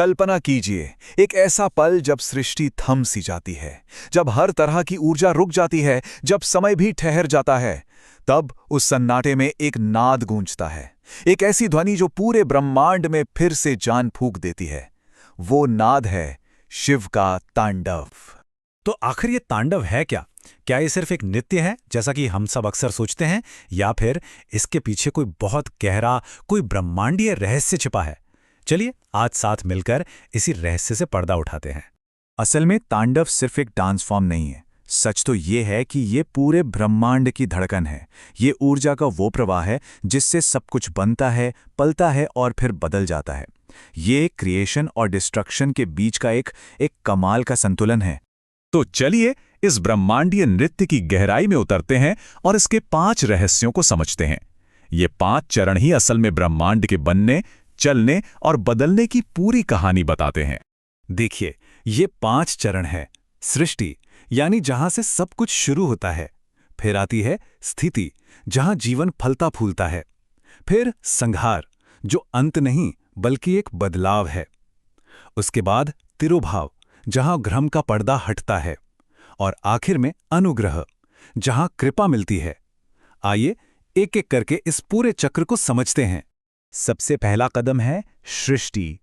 कल्पना कीजिए, एक ऐसा पल जब सृष्टि थम सी जाती है, जब हर तरह की ऊर्जा रुक जाती है, जब समय भी ठहर जाता है। तब उस सन्नाटे में एक नाद गूंजता है, एक ऐसी ध्वनि जो पूरे ब्रह्मांड में फिर से जान फूंक देती है। वो नाद है शिव का तांडव। तो आखिर ये तांडव है क्या? क्या ये सिर्फ एक नृत्य है, जैसा कि हम सब अक्सर सोचते हैं, या फिर इसके पीछे कोई बहुत गहरा, कोई ब्रह्मांडीय रहस्य छिपा है? चलिए आज साथ मिलकर इसी रहस्य से पर्दा उठाते हैं। असल में तांडव सिर्फ एक डांस फॉर्म नहीं है। सच तो ये है कि ये पूरे ब्रह्मांड की धड़कन है। ये ऊर्जा का वो प्रवाह है जिससे सब कुछ बनता है, पलता है और फिर बदल जाता है। ये क्रिएशन और डिस्ट्रक्शन के बीच का एक कमाल का संतुलन है। तो चलिए इस ब्रह्मांडीय नृत्य की गहराई में उतरते हैं और इसके 5 रहस्यों को समझते हैं। ये 5 चरण ही असल में ब्रह्मांड के बनने, चलने और बदलने की पूरी कहानी बताते हैं। देखिए, ये 5 चरण हैं। सृष्टि, यानी जहां से सब कुछ शुरू होता है। फिर आती है स्थिति, जहां जीवन फलता फूलता है। फिर संहार, जो अंत नहीं बल्कि एक बदलाव है। उसके बाद तिरोभाव, जहां भ्रम का पर्दा हटता है। और आखिर में अनुग्रह, जहां कृपा मिलती है। आइए एक एक करके इस पूरे चक्र को समझते हैं। सबसे पहला कदम है सृष्टि।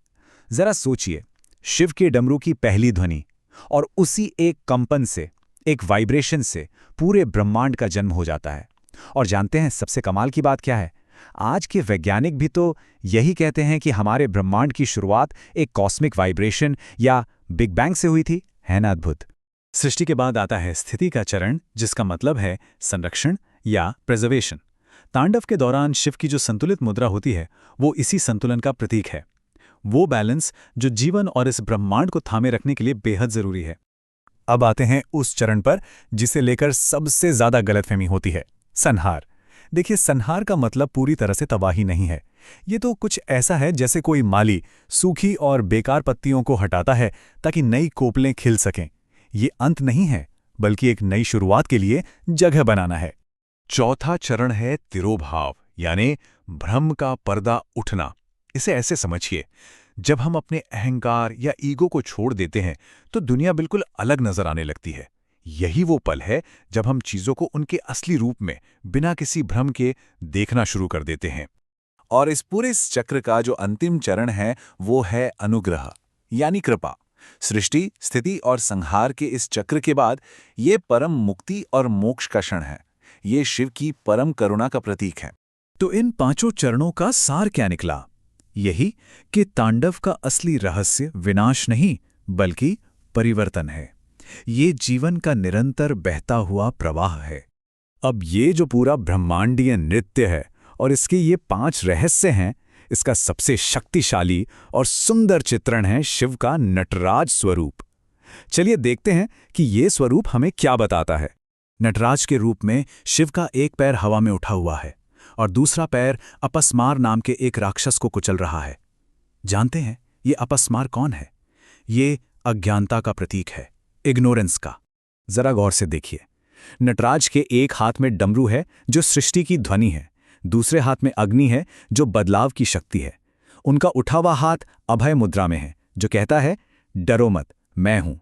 जरा सोचिए, शिव के डमरू की पहली ध्वनि और उसी एक कंपन से, एक वाइब्रेशन से पूरे ब्रह्मांड का जन्म हो जाता है। और जानते हैं सबसे कमाल की बात क्या है? आज के वैज्ञानिक भी तो यही कहते हैं कि हमारे ब्रह्मांड की शुरुआत एक कॉस्मिक वाइब्रेशन या बिग बैंग से हुई थी। है ना अद्भुत? सृष्टि के बाद आता है स्थिति का चरण, जिसका मतलब है संरक्षण या प्रिजर्वेशन। तांडव के दौरान शिव की जो संतुलित मुद्रा होती है, वो इसी संतुलन का प्रतीक है। वो बैलेंस जो जीवन और इस ब्रह्मांड को थामे रखने के लिए बेहद जरूरी है। अब आते हैं उस चरण पर जिसे लेकर सबसे ज्यादा गलतफहमी होती है, संहार। देखिए, संहार का मतलब पूरी तरह से तबाही नहीं है। ये तो कुछ ऐसा है जैसे कोई माली सूखी और बेकार पत्तियों को हटाता है ताकि नई कोपलें खिल सकें। ये अंत नहीं है, बल्कि एक नई शुरुआत के लिए जगह बनाना है। चौथा चरण है तिरोभाव, यानी भ्रम का पर्दा उठना। इसे ऐसे समझिए, जब हम अपने अहंकार या ईगो को छोड़ देते हैं तो दुनिया बिल्कुल अलग नजर आने लगती है। यही वो पल है जब हम चीजों को उनके असली रूप में बिना किसी भ्रम के देखना शुरू कर देते हैं। और इस पूरे चक्र का जो अंतिम चरण है वो है अनुग्रह, यानी कृपा। सृष्टि, स्थिति और संहार के इस चक्र के बाद ये परम मुक्ति और मोक्ष का क्षण है। ये शिव की परम करुणा का प्रतीक है। तो इन 5 चरणों का सार क्या निकला? यही कि तांडव का असली रहस्य विनाश नहीं बल्कि परिवर्तन है। ये जीवन का निरंतर बहता हुआ प्रवाह है। अब ये जो पूरा ब्रह्मांडीय नृत्य है और इसके ये 5 रहस्य हैं, इसका सबसे शक्तिशाली और सुंदर चित्रण है शिव का नटराज स्वरूप। चलिए देखते हैं कि ये स्वरूप हमें क्या बताता है। नटराज के रूप में शिव का एक पैर हवा में उठा हुआ है और दूसरा पैर अपस्मार नाम के एक राक्षस को कुचल रहा है। जानते हैं ये अपस्मार कौन है? ये अज्ञानता का प्रतीक है, इग्नोरेंस का। जरा गौर से देखिए, नटराज के एक हाथ में डमरू है जो सृष्टि की ध्वनि है, दूसरे हाथ में अग्नि है जो बदलाव की शक्ति है। उनका उठा हुआ हाथ अभय मुद्रा में है जो कहता है डरो मत, मैं हूं।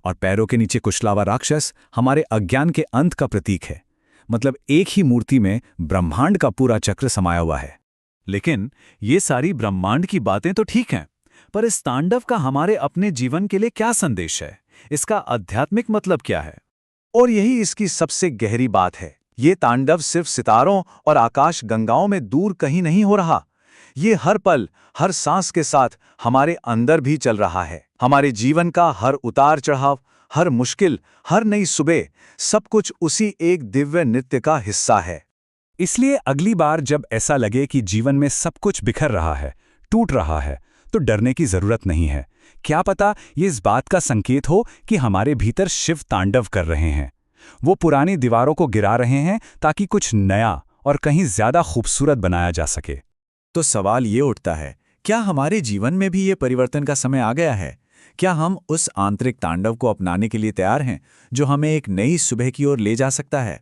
और पैरों के नीचे कुचला हुआ राक्षस हमारे अज्ञान के अंत का प्रतीक है। मतलब एक ही मूर्ति में ब्रह्मांड का पूरा चक्र समाया हुआ है। लेकिन ये सारी ब्रह्मांड की बातें तो ठीक हैं, पर इस तांडव का हमारे अपने जीवन के लिए क्या संदेश है? इसका आध्यात्मिक मतलब क्या है? और यही इसकी सबसे गहरी बात है। ये तांडव सिर्फ सितारों और आकाश गंगाओं में दूर कहीं नहीं हो रहा। ये हर पल, हर सांस के साथ हमारे अंदर भी चल रहा है। हमारे जीवन का हर उतार चढ़ाव, हर मुश्किल, हर नई सुबह, सब कुछ उसी एक दिव्य नृत्य का हिस्सा है। इसलिए अगली बार जब ऐसा लगे कि जीवन में सब कुछ बिखर रहा है, टूट रहा है, तो डरने की जरूरत नहीं है। क्या पता ये इस बात का संकेत हो कि हमारे भीतर शिव तांडव कर रहे हैं। वो पुरानी दीवारों को गिरा रहे हैं ताकि कुछ नया और कहीं ज्यादा खूबसूरत बनाया जा सके। तो सवाल ये उठता है, क्या हमारे जीवन में भी ये परिवर्तन का समय आ गया है? क्या हम उस आंतरिक तांडव को अपनाने के लिए तैयार हैं जो हमें एक नई सुबह की ओर ले जा सकता है?